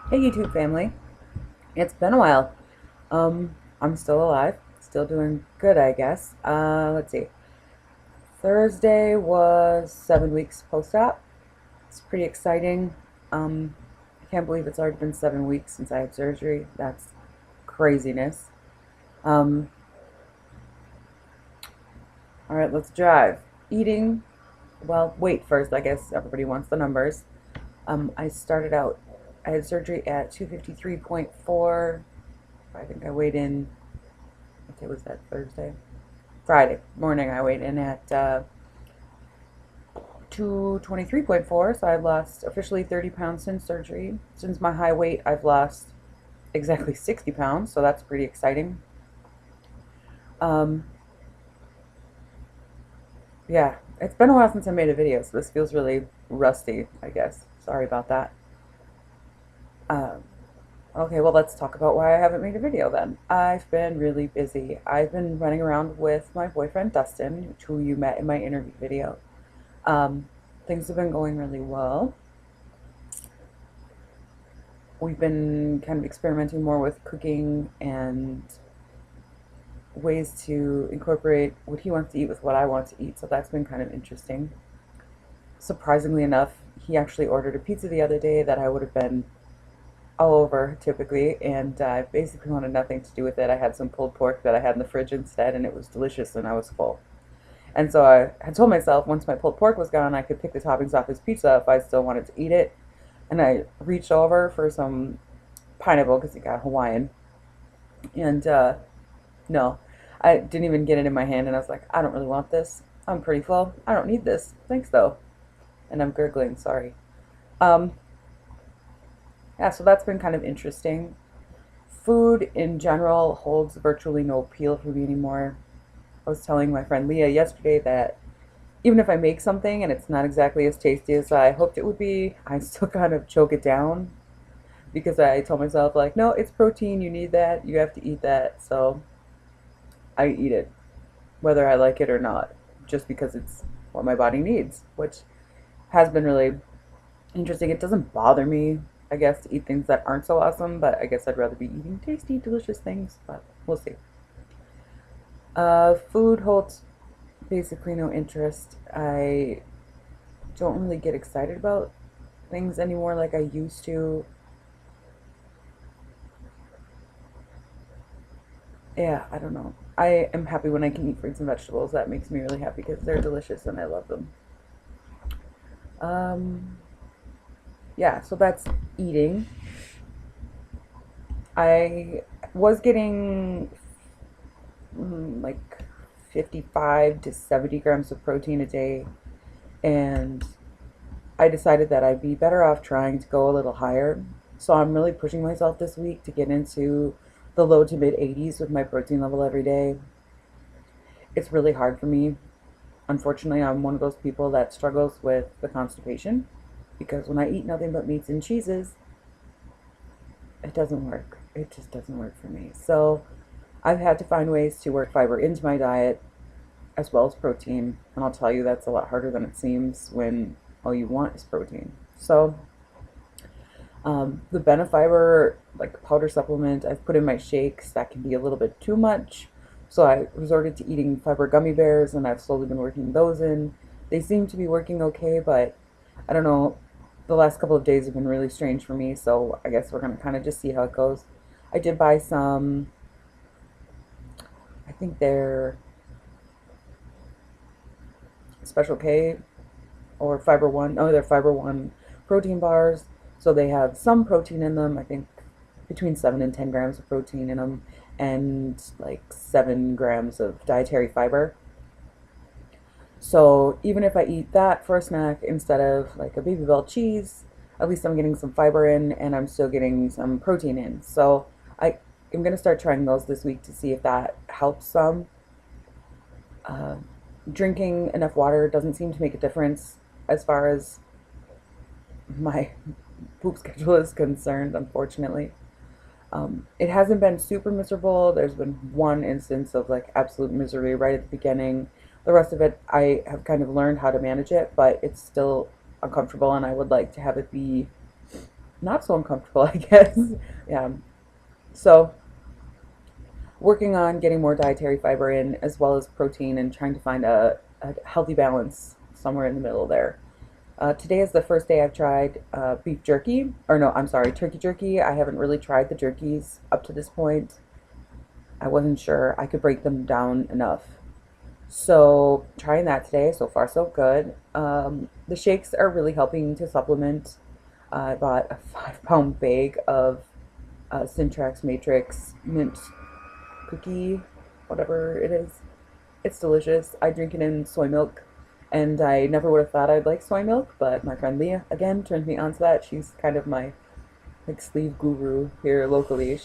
Hey YouTube family, it's been a while. I'm still alive, still doing good, I guess. Let's see. Thursday was 7 weeks post-op. It's pretty exciting. I can't believe it's already been 7 weeks since I had surgery. That's craziness. Um, all right, let's drive. Eating. Well, weight first. I guess everybody wants the numbers. I started out. I had surgery at 253.4. I think I weighed in. What day was that? Thursday. Friday morning, I weighed in at 223.4, so I've lost officially 30 pounds since surgery. Since my high weight, I've lost exactly 60 pounds, so that's pretty exciting. Um, yeah, it's been a while since I made a video, so this feels really rusty, I guess. Sorry about that. Um, okay, well, let's talk about why I haven't made a video then. I've been really busy. I've been running around with my boyfriend, Dustin, who you met in my interview video. Um, Things have been going really well. We've been kind of experimenting more with cooking and ways to incorporate what he wants to eat with what I want to eat. So that's been kind of interesting. Surprisingly enough, he actually ordered a pizza the other day that I would have been all over typically, and I basically wanted nothing to do with it. I had some pulled pork that I had in the fridge instead, and it was delicious, and I was full. And so I had told myself once my pulled pork was gone, I could pick the toppings off his pizza if I still wanted to eat it. And I reached over for some pineapple because he got Hawaiian. And no, I didn't even get it in my hand. And I was like, I don't really want this. I'm pretty full. I don't need this. Thanks, though. And I'm gurgling. Sorry. Um, yeah, so that's been kind of interesting. Food in general holds virtually no appeal for me anymore. I was telling my friend Leah yesterday that even if I make something and it's not exactly as tasty as I hoped it would be, I still kind of choke it down because I told myself, like, no, it's protein, you need that, you have to eat that. So I eat it, whether I like it or not, just because it's what my body needs, which has been really interesting. It doesn't bother me, I guess, to eat things that aren't so awesome, but I guess I'd rather be eating tasty, delicious things, but we'll see. Food holds basically no interest. I don't really get excited about things anymore like I used to. Yeah, I don't know. I am happy when I can eat fruits and vegetables. That makes me really happy because they're delicious and I love them. Um, yeah, so that's eating. I was getting like 55 to 70 grams of protein a day, and I decided that I'd be better off trying to go a little higher. So I'm really pushing myself this week to get into the low to mid 80s with my protein level every day. It's really hard for me. Unfortunately, I'm one of those people that struggles with the constipation because when I eat nothing but meats and cheeses, it doesn't work. It just doesn't work for me. So I've had to find ways to work fiber into my diet as well as protein. And I'll tell you, that's a lot harder than it seems when all you want is protein. So the Benefiber, like powder supplement, I've put in my shakes. That can be a little bit too much. So I resorted to eating fiber gummy bears, and I've slowly been working those in. They seem to be working okay, but I don't know. The last couple of days have been really strange for me, so I guess we're going to kind of just see how it goes. I did buy some, I think they're Special K or Fiber One. Oh, they're Fiber One protein bars. So they have some protein in them. I think between 7 and 10 grams of protein in them, and like 7 grams of dietary fiber. So even if I eat that for a snack instead of like a Baby Bell cheese, at least I'm getting some fiber in and I'm still getting some protein in. So I am going to start trying those this week to see if that helps some. Uh, Drinking enough water doesn't seem to make a difference as far as my poop schedule is concerned, unfortunately. It hasn't been super miserable. There's been one instance of like absolute misery right at the beginning. The rest of it, I have kind of learned how to manage it, but it's still uncomfortable, and I would like to have it be not so uncomfortable, I guess. Yeah. So working on getting more dietary fiber in as well as protein and trying to find a healthy balance somewhere in the middle there. Today is the first day I've tried beef jerky, or no, I'm sorry, turkey jerky. I haven't really tried the jerkies up to this point. I wasn't sure I could break them down enough. So trying that today, so far so good. The shakes are really helping to supplement. I bought a 5 pound bag of Syntrax Matrix mint cookie, whatever it is. It's delicious. I drink it in soy milk, and I never would have thought I'd like soy milk, but my friend Leah again turned me onto that. She's kind of my like sleeve guru here locally.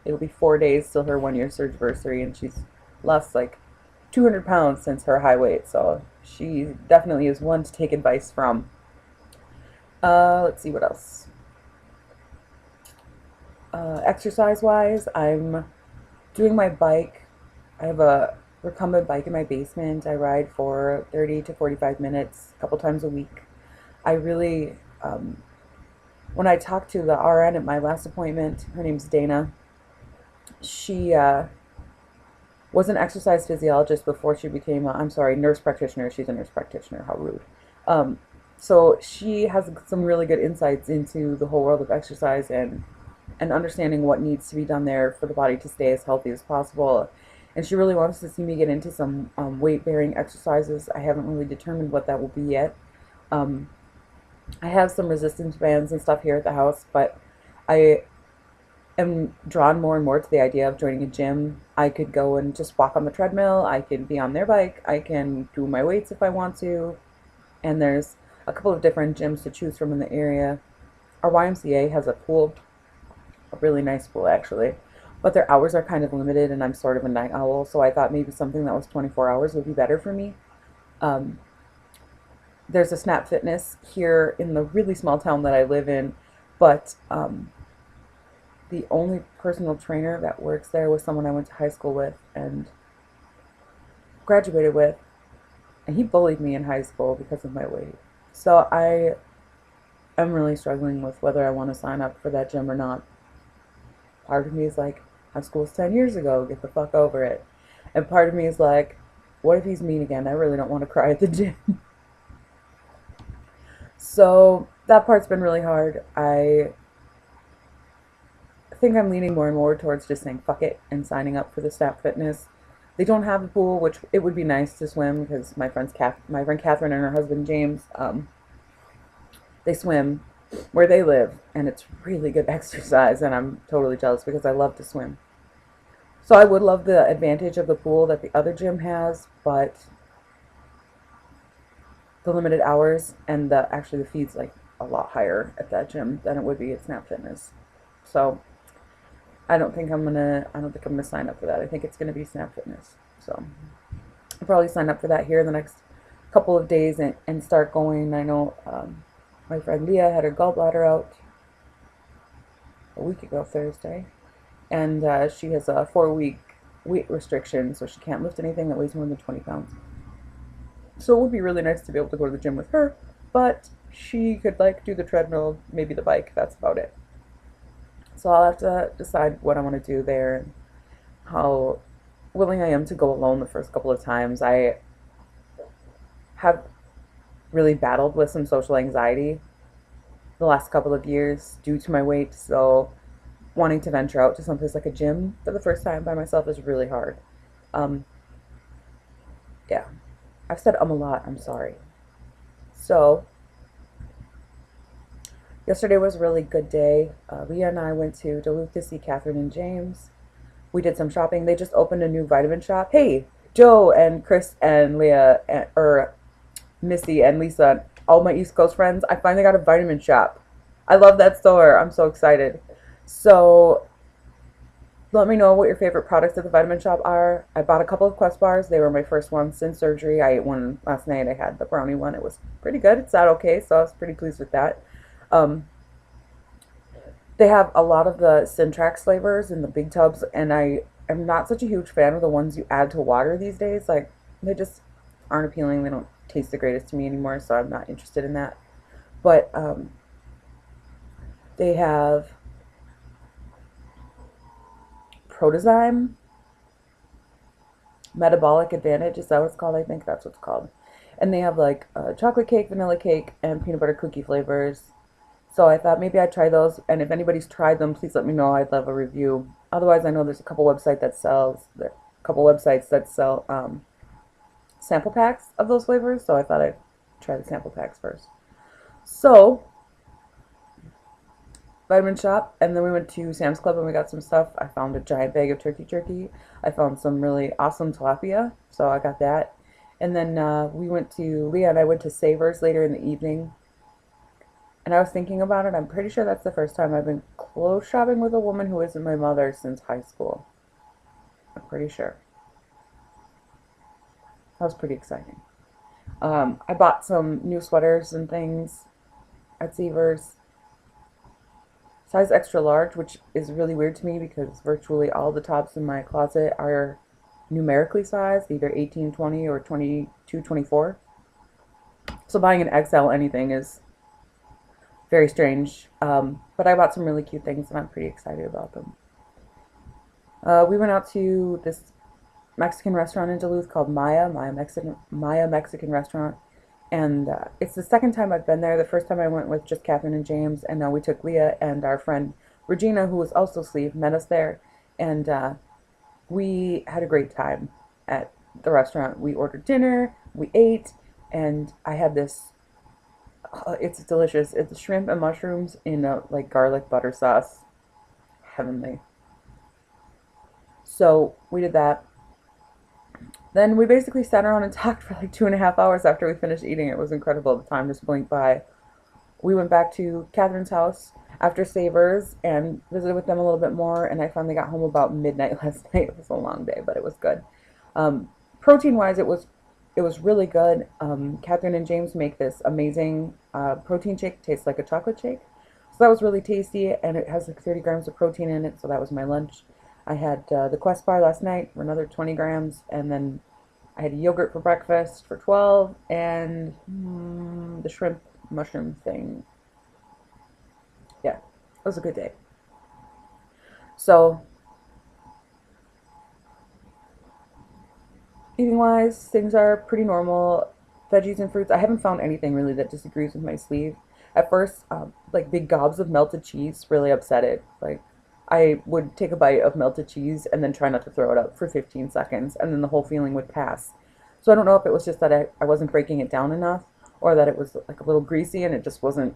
It'll be 4 days till her 1 year surgery, and she's lost like 200 pounds since her high weight, so she definitely is one to take advice from. Let's see what else. Exercise wise, I'm doing my bike. I have a recumbent bike in my basement. I ride for 30 to 45 minutes a couple times a week. I really, when I talked to the RN at my last appointment, her name's Dana. She was an exercise physiologist before she became I'm sorry, nurse practitioner. She's a nurse practitioner. How rude. Um, so she has some really good insights into the whole world of exercise and understanding what needs to be done there for the body to stay as healthy as possible. And she really wants to see me get into some weight bearing exercises. I haven't really determined what that will be yet. Um, I have some resistance bands and stuff here at the house, but I am drawn more and more to the idea of joining a gym. I could go and just walk on the treadmill. I can be on their bike. I can do my weights if I want to. And there's a couple of different gyms to choose from in the area. Our YMCA has a pool, a really nice pool actually, but their hours are kind of limited, and I'm sort of a night owl, so I thought maybe something that was 24 hours would be better for me. Um, there's a Snap Fitness here in the really small town that I live in, but the only personal trainer that works there was someone I went to high school with and graduated with, and he bullied me in high school because of my weight. So I am really struggling with whether I want to sign up for that gym or not. Part of me is like, high school's 10 years ago, get the fuck over it. And part of me is like, what if he's mean again? I really don't want to cry at the gym. So that part's been really hard. I think I'm leaning more and more towards just saying fuck it and signing up for the Snap Fitness. They don't have a pool, which it would be nice to swim because my friend Catherine and her husband James, they swim where they live, and it's really good exercise, and I'm totally jealous because I love to swim. So I would love the advantage of the pool that the other gym has, but the limited hours and the fee's like a lot higher at that gym than it would be at Snap Fitness. So I don't think I'm gonna sign up for that. I think it's gonna be Snap Fitness. So I'll probably sign up for that here in the next couple of days and start going. I know my friend Leah had her gallbladder out a week ago Thursday, and she has a 4 week weight restriction, so she can't lift anything that weighs more than 20 pounds. So it would be really nice to be able to go to the gym with her, but she could like do the treadmill, maybe the bike. That's about it. So I'll have to decide what I want to do there and how willing I am to go alone the first couple of times. I have really battled with some social anxiety the last couple of years due to my weight, so wanting to venture out to someplace like a gym for the first time by myself is really hard. Um, yeah, I've said a lot, I'm sorry. So, yesterday was a really good day. Leah and I went to Duluth to see Catherine and James. We did some shopping. They just opened a new vitamin shop. Hey, Joe and Chris and Leah, or Missy and Lisa, all my East Coast friends, I finally got a vitamin shop. I love that store. I'm so excited. So let me know what your favorite products at the vitamin shop are. I bought a couple of Quest bars. They were my first ones since surgery. I ate one last night. I had the brownie one. It was pretty good. It's not okay, so I was pretty pleased with that. Um, they have a lot of the Syntrax flavors in the big tubs, and I am not such a huge fan of the ones you add to water these days. Like, they just aren't appealing. They don't taste the greatest to me anymore, so I'm not interested in that. But They have Protozyme, Metabolic Advantage. Is that what it's called? I think that's what it's called. And they have like chocolate cake, vanilla cake, and peanut butter cookie flavors. So I thought maybe I'd try those. And if anybody's tried them, please let me know. I'd love a review. Otherwise, I know there's a couple websites that sell sample packs of those flavors. So I thought I'd try the sample packs first. So Vitamin Shop, and then we went to Sam's Club and we got some stuff. I found a giant bag of turkey jerky. I found some really awesome tilapia, so I got that. And then Leah and I went to Savers later in the evening. And I was thinking about it. I'm pretty sure that's the first time I've been clothes shopping with a woman who isn't my mother since high school. I'm pretty sure. That was pretty exciting. I bought some new sweaters and things at Savers. Size extra large, which is really weird to me because virtually all the tops in my closet are numerically sized, either 18-20 or 22-24. So buying an XL anything is very strange. But I bought some really cute things and I'm pretty excited about them. We went out to this Mexican restaurant in Duluth called Maya Mexican restaurant. And it's the second time I've been there. The first time I went with just Catherine and James, and we took Leah and our friend Regina, who was also asleep, met us there, and we had a great time at the restaurant. We ordered dinner, we ate, and I had this. It's delicious. It's shrimp and mushrooms in a like garlic butter sauce, heavenly. So we did that. Then we basically sat around and talked for like 2.5 hours after we finished eating. It was incredible. The time just blinked by. We went back to Catherine's house after Savers and visited with them a little bit more. And I finally got home about midnight last night. It was a long day, but it was good. Protein-wise, it was really good. Catherine and James make this amazing protein shake. Tastes like a chocolate shake. So that was really tasty, and it has like 30 grams of protein in it. So that was my lunch. I had the Quest bar last night for another 20 grams, and then I had yogurt for breakfast for 12, and the shrimp mushroom thing. Yeah, it was a good day. So, eating wise, things are pretty normal. Veggies and fruits. I haven't found anything really that disagrees with my sleeve. At first, like big gobs of melted cheese really upset it. Like, I would take a bite of melted cheese and then try not to throw it up for 15 seconds, and then the whole feeling would pass. So I don't know if it was just that I wasn't breaking it down enough, or that it was like a little greasy and it just wasn't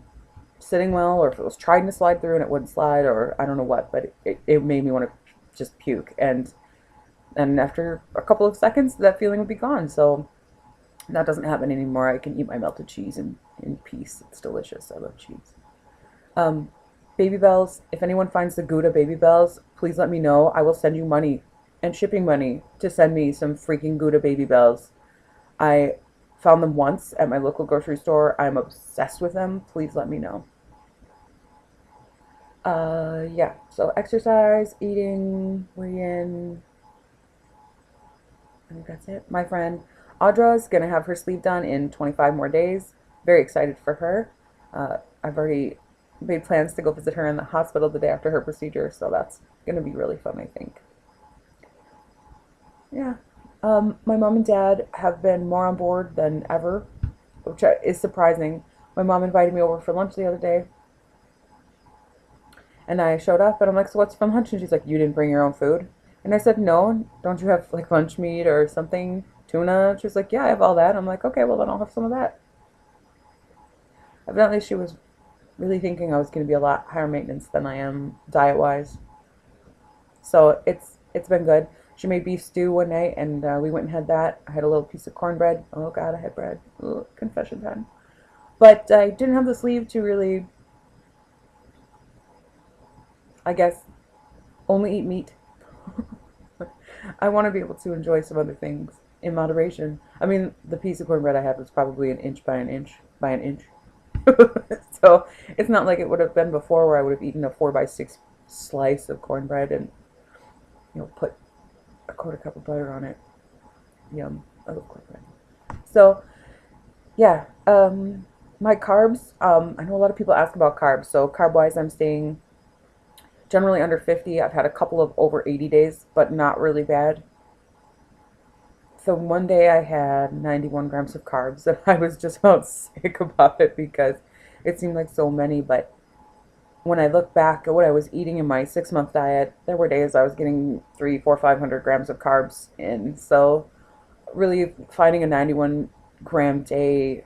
sitting well, or if it was trying to slide through and it wouldn't slide, or I don't know what, but it made me want to just puke. And after a couple of seconds, that feeling would be gone. So that doesn't happen anymore. I can eat my melted cheese in peace. It's delicious. I love cheese. Um, Baby Bells. If anyone finds the Gouda Baby Bells, please let me know. I will send you money and shipping money to send me some freaking Gouda Baby Bells. I found them once at my local grocery store. I'm obsessed with them. Please let me know. Yeah. So exercise, eating, reading. I think that's it. My friend Audra's gonna have her sleeve done in 25 more days. Very excited for her. I've already made plans to go visit her in the hospital the day after her procedure, so that's gonna be really fun, I think. Yeah. My mom and dad have been more on board than ever, which is surprising. My mom invited me over for lunch the other day, and I showed up, and I'm like, "So what's for lunch?" And she's like, "You didn't bring your own food?" And I said, "No, don't you have like lunch meat or something? Tuna?" She's like, "Yeah, I have all that." I'm like, "Okay, well then I'll have some of that." Evidently, she was really thinking I was going to be a lot higher maintenance than I am diet wise. So it's been good. She made beef stew one night, and we went and had that. I had a little piece of cornbread. Oh God, I had bread. Ugh, confession time. But I didn't have the sleeve to really, I guess, only eat meat. I want to be able to enjoy some other things in moderation. I mean, the piece of cornbread I had was probably an inch by an inch by an inch. So it's not like it would have been before where I would have eaten a 4 by 6 slice of cornbread and put a quarter cup of butter on it. Yum. I love cornbread. So yeah. My carbs, I know a lot of people ask about carbs. So carb wise, I'm staying generally under 50. I've had a couple of over 80 days, but not really bad. So one day I had 91 grams of carbs and I was just about sick about it because it seemed like so many. But when I look back at what I was eating in my 6 month diet, there were days I was getting 3, 4, 500 grams of carbs in. So really finding a 91 gram day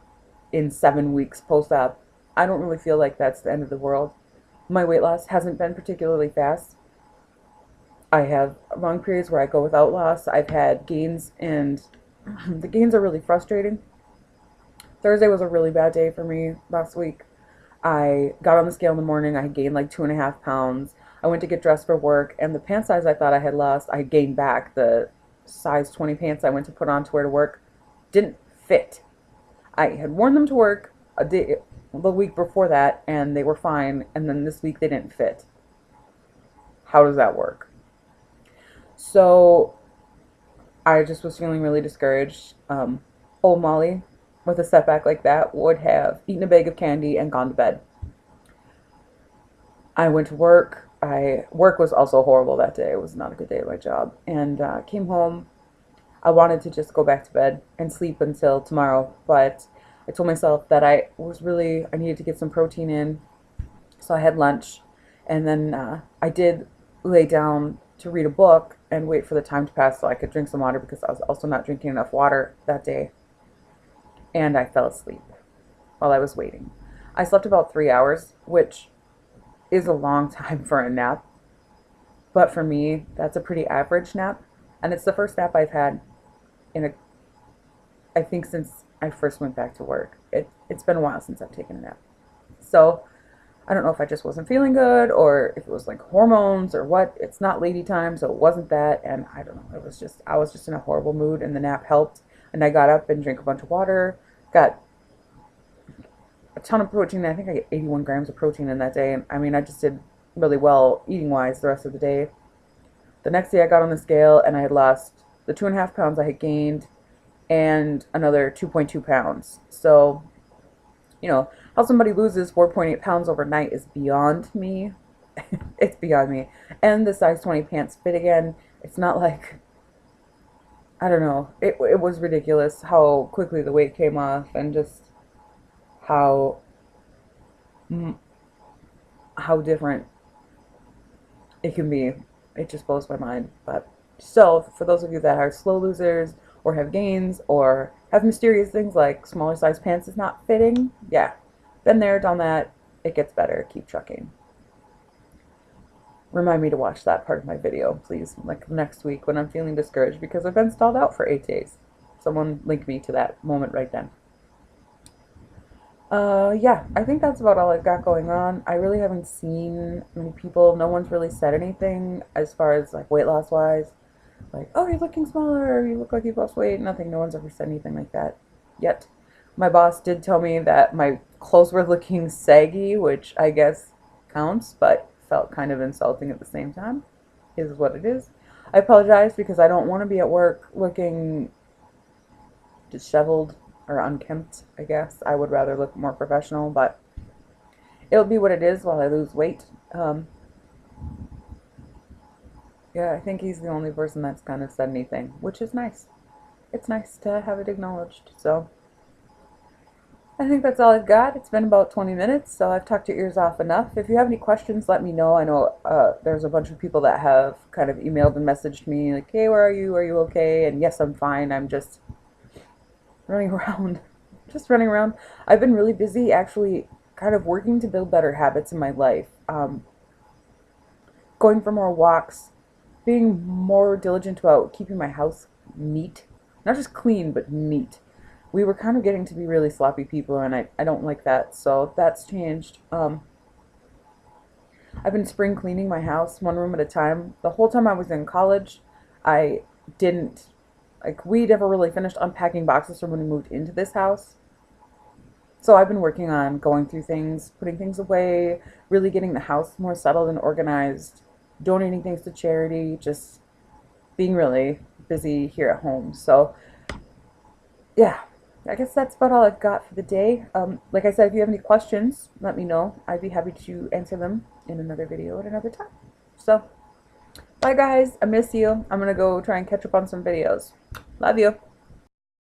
in 7 weeks post op, I don't really feel like that's the end of the world. My weight loss hasn't been particularly fast. I have long periods where I go without loss. I've had gains, and the gains are really frustrating. Thursday was a really bad day for me last week. I got on the scale in the morning. I gained like 2.5 pounds. I went to get dressed for work, and the pant size I thought I had lost, I gained back. The size 20 pants I went to put on to wear to work didn't fit. I had worn them to work the week before that, and they were fine. And then this week they didn't fit. How does that work? So I just was feeling really discouraged. Old Molly, with a setback like that, would have eaten a bag of candy and gone to bed. I went to work. Work was also horrible that day. It was not a good day at my job. And came home. I wanted to just go back to bed and sleep until tomorrow, but I told myself that I needed to get some protein in. So I had lunch, and then I did lay down to read a book and wait for the time to pass so I could drink some water because I was also not drinking enough water that day. And I fell asleep while I was waiting. I slept about 3 hours, which is a long time for a nap, but for me, that's a pretty average nap. And it's the first nap I've had in I think since I first went back to work. It's been a while since I've taken a nap. So I don't know if I just wasn't feeling good or if it was like hormones or what. It's not lady time, so it wasn't that. And I don't know. I was just in a horrible mood, and the nap helped. And I got up and drank a bunch of water, got a ton of protein. I think I get 81 grams of protein in that day. And I mean, I just did really well eating wise the rest of the day. The next day I got on the scale and I had lost the 2.5 pounds I had gained and another 2.2 pounds. So, how somebody loses 4.8 pounds overnight is beyond me. It's beyond me. And the size 20 pants fit again. It's not like, I don't know. It was ridiculous how quickly the weight came off and just how how different it can be. It just blows my mind. But so, for those of you that are slow losers or have gains or have mysterious things like smaller size pants is not fitting, yeah, been there, done that. It gets better. Keep trucking. Remind me to watch that part of my video, please, like next week when I'm feeling discouraged because I've been stalled out for 8 days. Someone link me to that moment right then. Yeah, I think that's about all I've got going on. I really haven't seen many people. No one's really said anything as far as like weight loss wise. Like, oh, you're looking smaller, you look like you've lost weight. Nothing, no one's ever said anything like that yet. My boss did tell me that my clothes were looking saggy, which I guess counts, but felt kind of insulting at the same time. Is what it is. I apologize because I don't want to be at work looking disheveled or unkempt, I guess. I would rather look more professional, but it'll be what it is while I lose weight. Yeah, I think he's the only person that's kind of said anything, which is nice. It's nice to have it acknowledged. So I think that's all I've got. It's been about 20 minutes, so I've talked your ears off enough. If you have any questions, let me know. I know there's a bunch of people that have kind of emailed and messaged me like, hey, where are you? Are you okay? And yes, I'm fine. I'm just running around. Just running around. I've been really busy actually kind of working to build better habits in my life. Going for more walks, being more diligent about keeping my house neat. Not just clean, but neat. We were kind of getting to be really sloppy people, and I don't like that, so that's changed. I've been spring cleaning my house one room at a time. The whole time I was in college, I didn't, like, we never really finished unpacking boxes from when we moved into this house. So I've been working on going through things, putting things away, really getting the house more settled and organized, donating things to charity, just being really busy here at home. So, yeah. I guess that's about all I've got for the day. Like I said, if you have any questions, let me know. I'd be happy to answer them in another video at another time. So, bye guys. I miss you. I'm gonna go try and catch up on some videos. Love you.